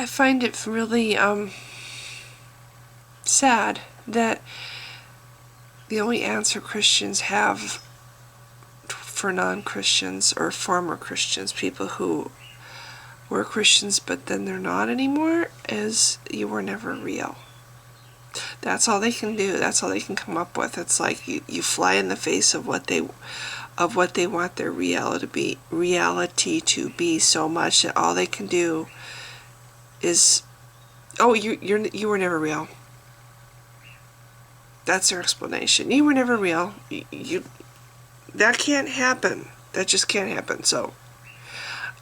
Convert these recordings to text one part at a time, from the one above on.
find it really sad that the only answer Christians have for non-Christians or former Christians, people who were Christians but then they're not anymore, is you were never real. That's all they can do. That's all they can come up with. It's like you fly in the face of what they want their reality to be so much that all they can do is, oh, you were never real. That's their explanation. You were never real. That can't happen. That just can't happen. So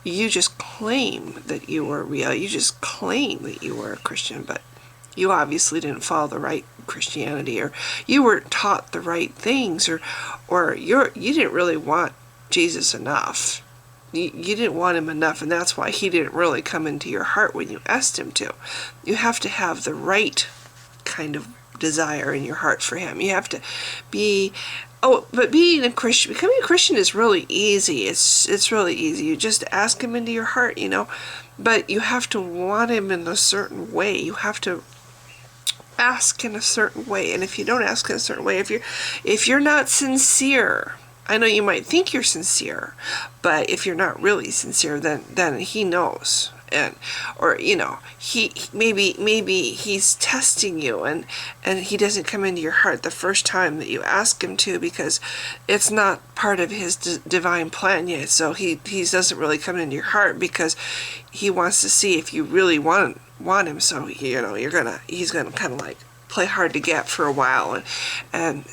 you just claim that you were real. You just claim that you were a Christian, but you obviously didn't follow the right Christianity, or you weren't taught the right things, or you didn't really want Jesus enough. You didn't want him enough, and that's why he didn't really come into your heart when you asked him to. You have to have the right kind of desire in your heart for him. You have to be, but becoming a Christian is really easy. It's really easy. You just ask him into your heart, but you have to want him in a certain way. You have to ask in a certain way, and if you don't ask in a certain way, if you're not sincere, I know you might think you're sincere, but if you're not really sincere, then he knows. Or he maybe he's testing you, and he doesn't come into your heart the first time that you ask him to, because it's not part of his divine plan yet. So he doesn't really come into your heart because he wants to see if you really want him. So he's gonna kind of like play hard to get for a while, and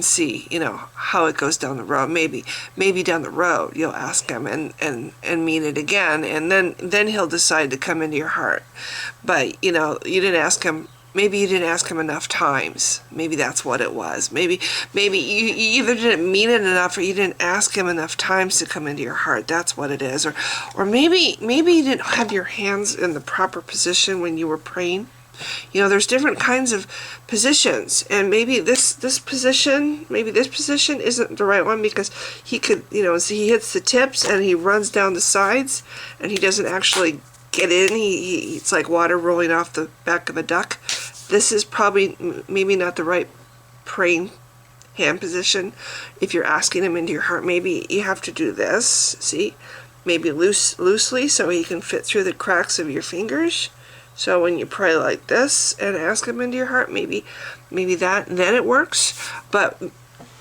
see how it goes down the road. Maybe down the road you'll ask him and mean it again, and then he'll decide to come into your heart. But you didn't ask him. Maybe you didn't ask him enough times. Maybe that's what it was. Maybe you either didn't mean it enough, or you didn't ask him enough times to come into your heart. That's what it is. Or maybe you didn't have your hands in the proper position when you were praying. There's different kinds of positions, and maybe this position isn't the right one, because he could, so he hits the tips and he runs down the sides, and he doesn't actually get in. It's like water rolling off the back of a duck. This is probably maybe not the right praying hand position. If you're asking him into your heart, maybe you have to do this. See, maybe loosely, so he can fit through the cracks of your fingers. So when you pray like this and ask him into your heart, maybe then it works. But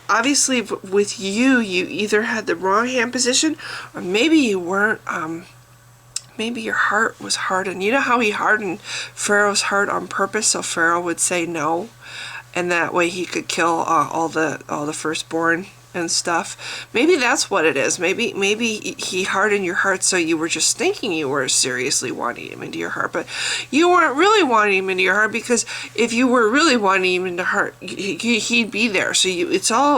obviously with you either had the wrong hand position, or maybe you weren't, maybe your heart was hardened. You know how he hardened Pharaoh's heart on purpose, so Pharaoh would say no, and that way he could kill all the firstborn and stuff. Maybe that's what it is. Maybe he hardened your heart so you were just thinking you were seriously wanting him into your heart, but you weren't really wanting him into your heart, because if you were really wanting him into your heart, he'd be there. So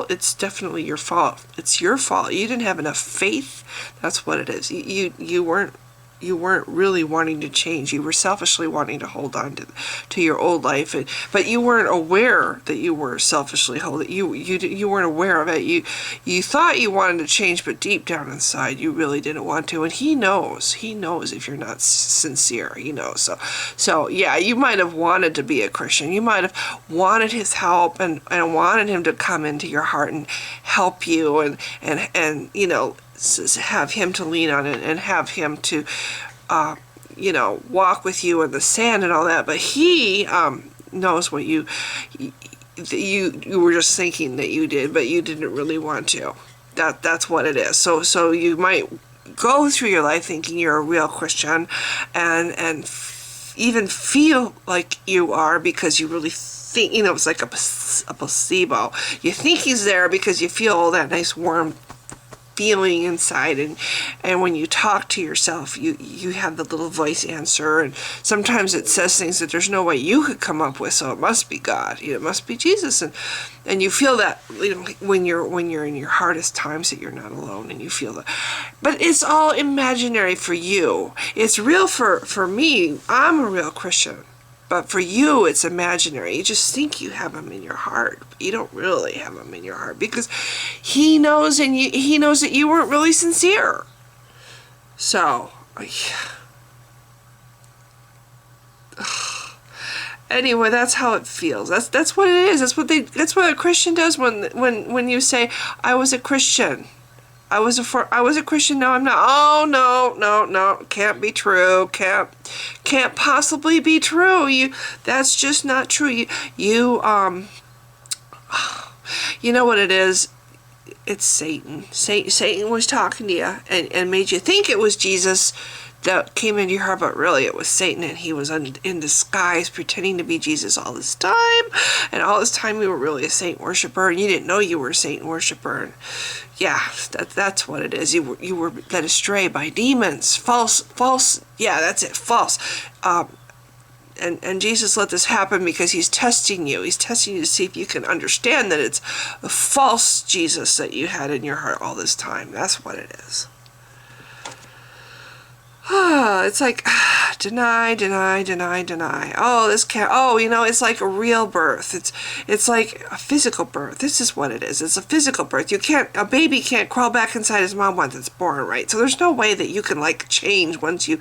it's definitely your fault. It's your fault. You didn't have enough faith. That's what it is. You weren't really wanting to change. You were selfishly wanting to hold on to your old life, but you weren't aware that you were selfishly holding. You weren't aware of it. You thought you wanted to change, but deep down inside you really didn't want to. And he knows if you're not sincere. So yeah, you might have wanted to be a Christian. You might have wanted his help and wanted him to come into your heart and help you and have him to lean on and have him to walk with you in the sand and all that. But he knows what you were just thinking that you did, but you didn't really want to. That's what it is. So you might go through your life thinking you're a real Christian, and even feel like you are, because you really think, it's like a placebo. You think he's there because you feel all that nice warm feeling inside, and when you talk to yourself, you have the little voice answer, and sometimes it says things that there's no way you could come up with, so it must be God, it must be Jesus, and you feel that when you're in your hardest times, that you're not alone, and you feel that. But it's all imaginary for you. It's real for me. I'm a real Christian. But for you, it's imaginary. You just think you have him in your heart, but you don't really have him in your heart, because he knows, and he knows that you weren't really sincere. So, Anyway, that's how it feels. That's what it is. That's what a Christian does when you say, I was a Christian. I was a Christian, now I'm not. Oh, no, can't be true. Can't possibly be true. That's just not true. You know what it is? It's Satan. Satan was talking to you and made you think it was Jesus that came into your heart, but really it was Satan, and he was in disguise pretending to be Jesus all this time. And all this time you were really a Satan worshiper, and you didn't know you were a Satan worshiper. And yeah, that's what it is. You were led astray by demons. False. Yeah, that's it. False. And Jesus let this happen because he's testing you. He's testing you to see if you can understand that it's a false Jesus that you had in your heart all this time. That's what it is. It's like deny. Oh, this can't. Oh, it's like a real birth. It's like a physical birth. This is what it is. It's a physical birth. A baby can't crawl back inside his mom once it's born, right? So there's no way that you can change once you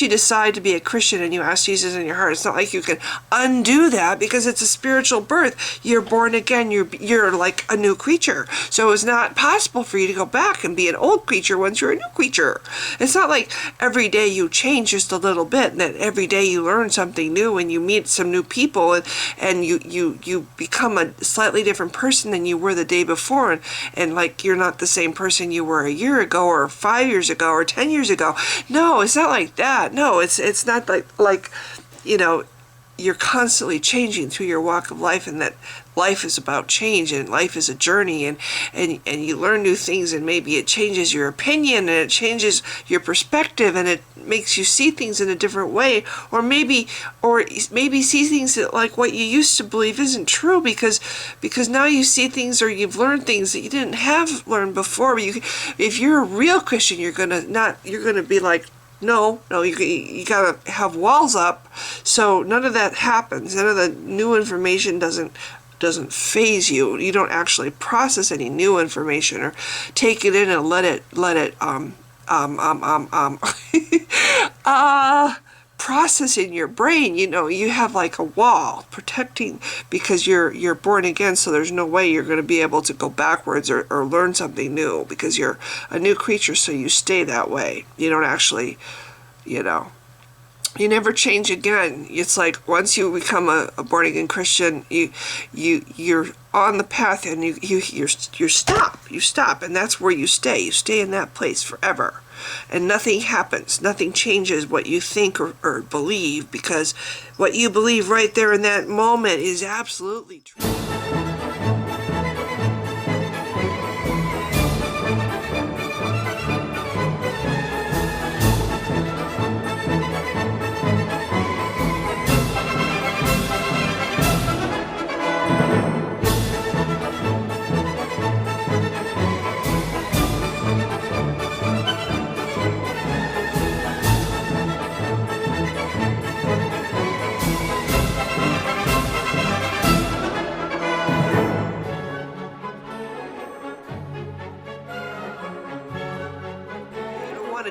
decide to be a Christian and you ask Jesus in your heart. It's not like you can undo that because it's a spiritual birth. You're born again. You're like a new creature. So it's not possible for you to go back and be an old creature once you're a new creature. It's not like every day you change just a little bit, and that every day you learn something new and you meet some new people and you become a slightly different person than you were the day before, and like you're not the same person you were a year ago or 5 years ago or 10 years ago. No, it's not like that. No, it's not like you're constantly changing through your walk of life, and that life is about change, and life is a journey, and you learn new things, and maybe it changes your opinion, and it changes your perspective, and it makes you see things in a different way, or maybe see things that like what you used to believe isn't true because now you see things, or you've learned things that you didn't have learned before. But if you're a real Christian, you're gonna be like, no, you gotta have walls up, so none of that happens. None of the new information doesn't phase you. You don't actually process any new information or take it in and let it process in your brain. You have like a wall protecting, because you're born again, so there's no way you're going to be able to go backwards or learn something new, because you're a new creature, so you stay that way. You don't actually, you never change again. It's like once you become a born again Christian, you're on the path, and you stop, and that's where you stay. You stay in that place forever, and nothing happens. Nothing changes what you think or believe, because what you believe right there in that moment is absolutely true.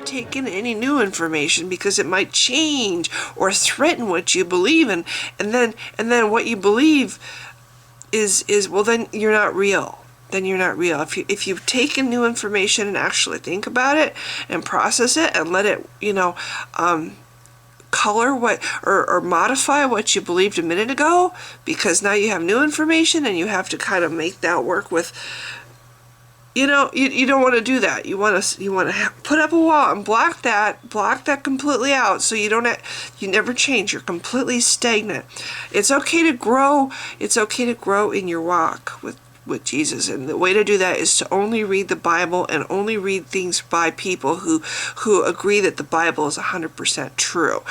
Take in any new information because it might change or threaten what you believe, and then what you believe is well, then you're not real. If you take in new information and actually think about it and process it and let it color what or modify what you believed a minute ago, because now you have new information and you have to kind of make that work with. You don't want to do that. You want to put up a wall and block that completely out, so you never change. You're completely stagnant. It's okay to grow. It's okay to grow in your walk with Jesus, and the way to do that is to only read the Bible and only read things by people who agree that the Bible is 100% true.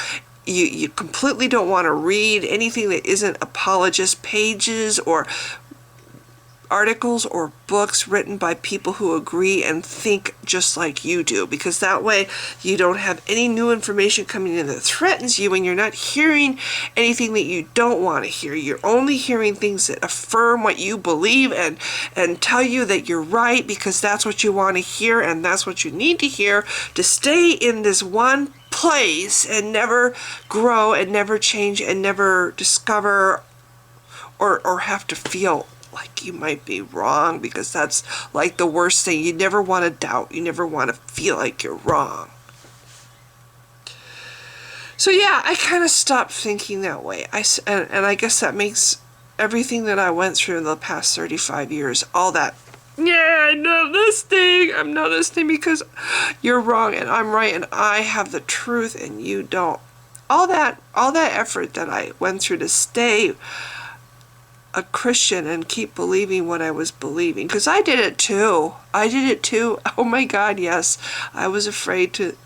You completely don't want to read anything that isn't apologist pages or articles or books written by people who agree and think just like you do, because that way you don't have any new information coming in that threatens you, and you're not hearing anything that you don't want to hear. You're only hearing things that affirm what you believe and tell you that you're right, because that's what you want to hear and that's what you need to hear to stay in this one place and never grow and never change and never discover or have to feel like you might be wrong, because that's like the worst thing. You never want to doubt. You never want to feel like you're wrong. So yeah, I kind of stopped thinking that way. And I guess that makes everything that I went through in the past 35 years, all that, yeah, I'm not listening because you're wrong and I'm right and I have the truth and you don't. All that effort that I went through to stay a Christian and keep believing what I was believing, because I did it too. Oh my God, yes. I was afraid to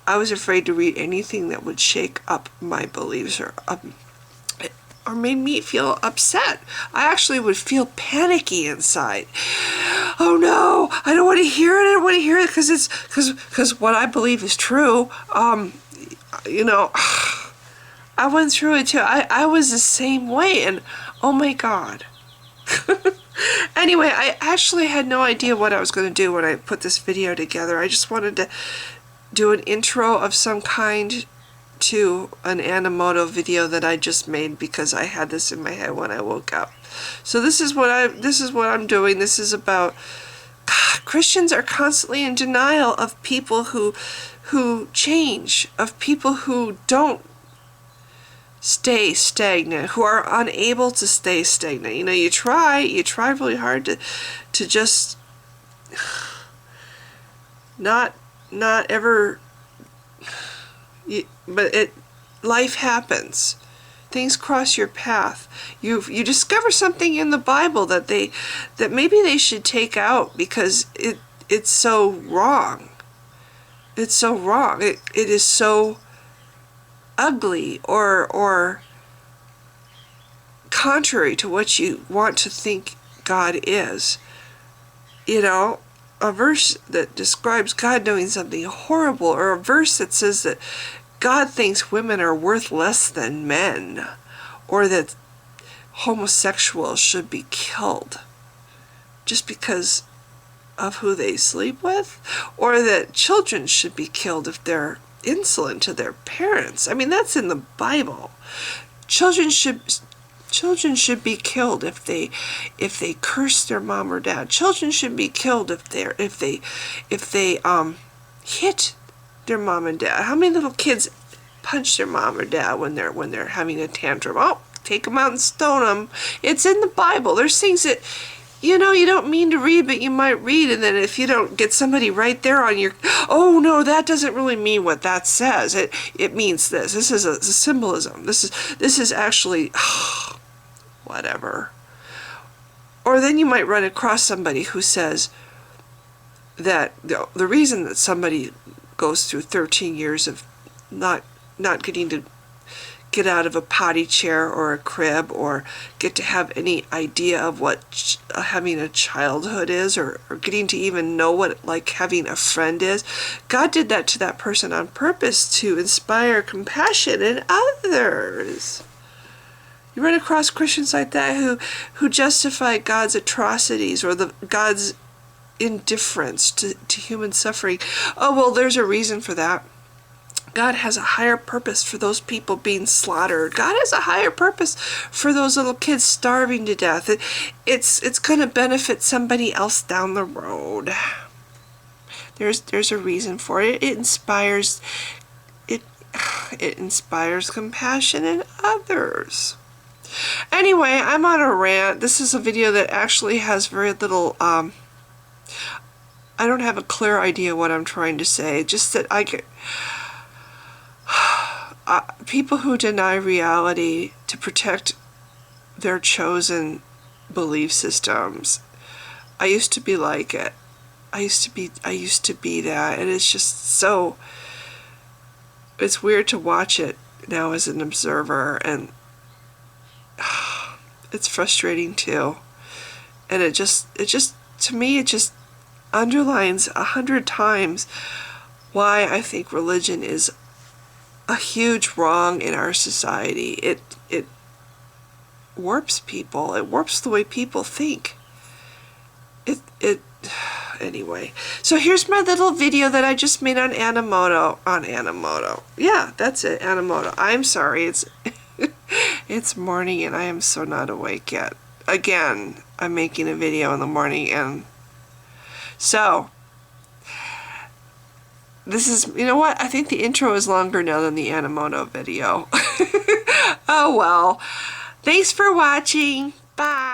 read anything that would shake up my beliefs or made me feel upset. I actually would feel panicky inside. Oh no, I don't want to hear it. I don't want to hear it because what I believe is true. You know, I went through it too. I was the same way, and oh my God. Anyway, I actually had no idea what I was going to do when I put this video together. I just wanted to do an intro of some kind to an Animoto video that I just made because I had this in my head when I woke up. So this is what I'm doing. This is about Christians are constantly in denial of people who change, of people who don't stay stagnant, who are unable to stay stagnant. You know, you try really hard to just not ever, but life happens. Things cross your path. You discover something in the Bible that maybe they should take out because it's so wrong. It's so wrong. It is so ugly or contrary to what you want to think God is. You know, a verse that describes God doing something horrible, or a verse that says that God thinks women are worth less than men, or that homosexuals should be killed just because of who they sleep with, or that children should be killed if they're insolent to their parents. I mean, that's in the Bible. Children should be killed if they curse their mom or dad. Children should be killed if they hit their mom and dad. How many little kids punch their mom or dad when they're having a tantrum? Oh, take them out and stone them. It's in the Bible. There's things that, you know, you don't mean to read, but you might read, and then if you don't get somebody right there on your, oh no, that doesn't really mean what that says. It means this. This is a symbolism. This is actually whatever. Or then you might run across somebody who says that the reason that somebody goes through 13 years of not getting to get out of a potty chair or a crib or get to have any idea of what having a childhood is, or getting to even know what like having a friend is. God did that to that person on purpose to inspire compassion in others. You run across Christians like that who justify God's atrocities or God's indifference to human suffering. Oh, well, there's a reason for that. God has a higher purpose for those people being slaughtered. God has a higher purpose for those little kids starving to death. It's going to benefit somebody else down the road. There's a reason for it. It inspires compassion in others. Anyway, I'm on a rant. This is a video that actually has very little, I don't have a clear idea what I'm trying to say. Just that I get people who deny reality to protect their chosen belief systems. I used to be like it. I used to be that, and it's just so, it's weird to watch it now as an observer, and it's frustrating too. And it just to me it just underlines 100 times why I think religion is a huge wrong in our society. It warps people. It warps the way people think. Anyway, so here's my little video that I just made on Animoto. Yeah, that's it, Animoto. I'm sorry, it's it's morning and I am so not awake yet. Again, I'm making a video in the morning, and so this is, you know what? I think the intro is longer now than the Animoto video. Oh well. Thanks for watching. Bye.